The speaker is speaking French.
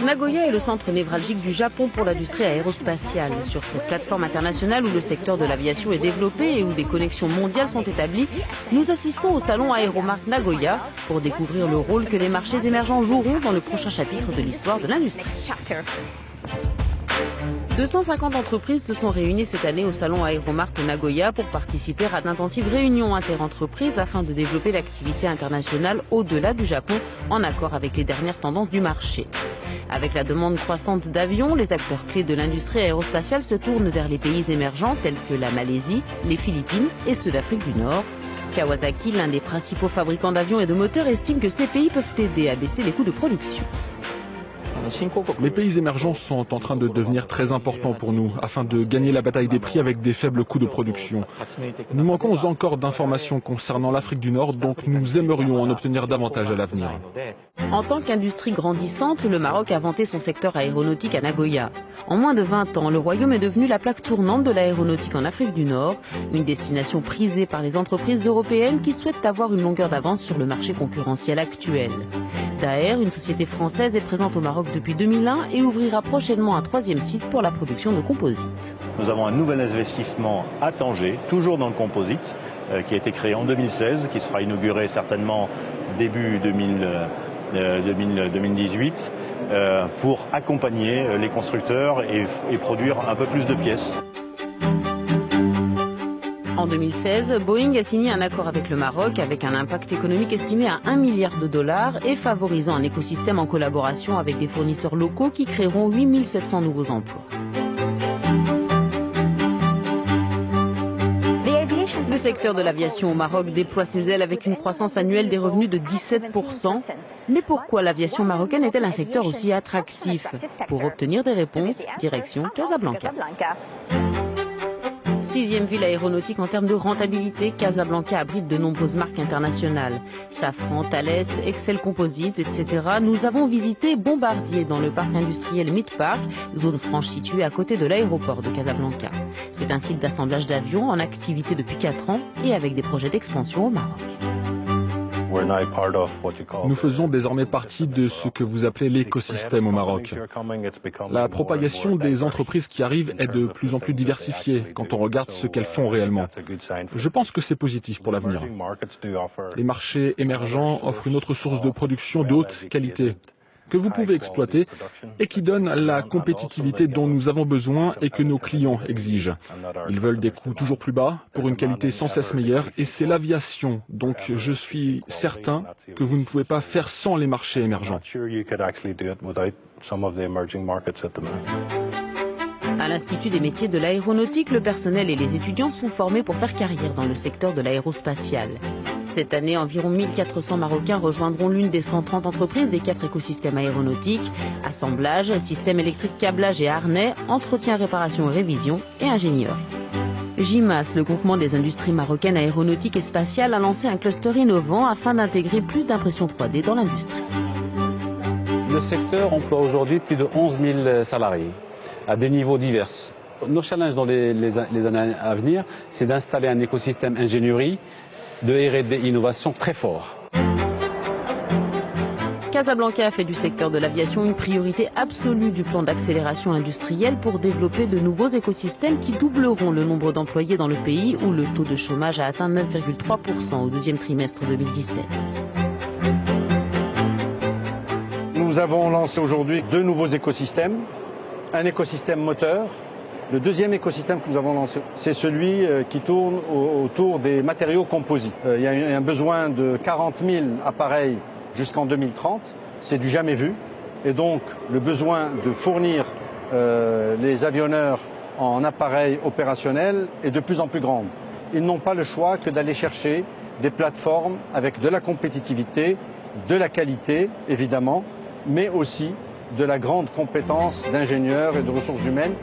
Nagoya est le centre névralgique du Japon pour l'industrie aérospatiale. Sur cette plateforme internationale où le secteur de l'aviation est développé et où des connexions mondiales sont établies, nous assistons au salon Aeromart Nagoya pour découvrir le rôle que les marchés émergents joueront dans le prochain chapitre de l'histoire de l'industrie. 250 entreprises se sont réunies cette année au salon Aeromart Nagoya pour participer à d'intensives réunions interentreprises afin de développer l'activité internationale au-delà du Japon en accord avec les dernières tendances du marché. Avec la demande croissante d'avions, les acteurs clés de l'industrie aérospatiale se tournent vers les pays émergents tels que la Malaisie, les Philippines et ceux d'Afrique du Nord. Kawasaki, l'un des principaux fabricants d'avions et de moteurs, estime que ces pays peuvent aider à baisser les coûts de production. Les pays émergents sont en train de devenir très importants pour nous afin de gagner la bataille des prix avec des faibles coûts de production. Nous manquons encore d'informations concernant l'Afrique du Nord, donc nous aimerions en obtenir davantage à l'avenir. En tant qu'industrie grandissante, le Maroc a vanté son secteur aéronautique à Nagoya. En moins de 20 ans, le royaume est devenu la plaque tournante de l'aéronautique en Afrique du Nord, une destination prisée par les entreprises européennes qui souhaitent avoir une longueur d'avance sur le marché concurrentiel actuel. Daher, une société française, est présente au Maroc depuis 2001 et ouvrira prochainement un 3e site pour la production de composites. Nous avons un nouvel investissement à Tanger, toujours dans le composite, qui a été créé en 2016, qui sera inauguré certainement début 2018, pour accompagner les constructeurs et produire un peu plus de pièces. En 2016, Boeing a signé un accord avec le Maroc avec un impact économique estimé à 1 milliard de dollars et favorisant un écosystème en collaboration avec des fournisseurs locaux qui créeront 8 700 nouveaux emplois. Le secteur de l'aviation au Maroc déploie ses ailes avec une croissance annuelle des revenus de 17%. Mais pourquoi l'aviation marocaine est-elle un secteur aussi attractif? Pour obtenir des réponses, direction Casablanca. 6e ville aéronautique en termes de rentabilité, Casablanca abrite de nombreuses marques internationales. Safran, Thales, Excel Composites, etc. Nous avons visité Bombardier dans le parc industriel Midpark, zone franche située à côté de l'aéroport de Casablanca. C'est un site d'assemblage d'avions en activité depuis 4 ans et avec des projets d'expansion au Maroc. Nous faisons désormais partie de ce que vous appelez l'écosystème au Maroc. La propagation des entreprises qui arrivent est de plus en plus diversifiée quand on regarde ce qu'elles font réellement. Je pense que c'est positif pour l'avenir. Les marchés émergents offrent une autre source de production de haute qualité que vous pouvez exploiter et qui donne la compétitivité dont nous avons besoin et que nos clients exigent. Ils veulent des coûts toujours plus bas pour une qualité sans cesse meilleure et c'est l'aviation. Donc je suis certain que vous ne pouvez pas faire sans les marchés émergents. À l'Institut des métiers de l'aéronautique, le personnel et les étudiants sont formés pour faire carrière dans le secteur de l'aérospatial. Cette année, environ 1400 Marocains rejoindront l'une des 130 entreprises des 4 écosystèmes aéronautiques: assemblage, système électrique, câblage et harnais, entretien, réparation et révision et ingénieur. GIMAS, le groupement des industries marocaines aéronautiques et spatiales, a lancé un cluster innovant afin d'intégrer plus d'impression 3D dans l'industrie. Le secteur emploie aujourd'hui plus de 11 000 salariés à des niveaux divers. Nos challenges dans les années à venir, c'est d'installer un écosystème ingénierie de R&D innovation très fort. Casablanca a fait du secteur de l'aviation une priorité absolue du plan d'accélération industrielle pour développer de nouveaux écosystèmes qui doubleront le nombre d'employés dans le pays où le taux de chômage a atteint 9,3% au 2e trimestre 2017. Nous avons lancé aujourd'hui 2 nouveaux écosystèmes. Un écosystème moteur. Le 2e écosystème que nous avons lancé, c'est celui qui tourne autour des matériaux composites. Il y a un besoin de 40 000 appareils jusqu'en 2030. C'est du jamais vu. Et donc, le besoin de fournir les avionneurs en appareils opérationnels est de plus en plus grand. Ils n'ont pas le choix que d'aller chercher des plateformes avec de la compétitivité, de la qualité, évidemment, mais aussi de la grande compétence d'ingénieurs et de ressources humaines.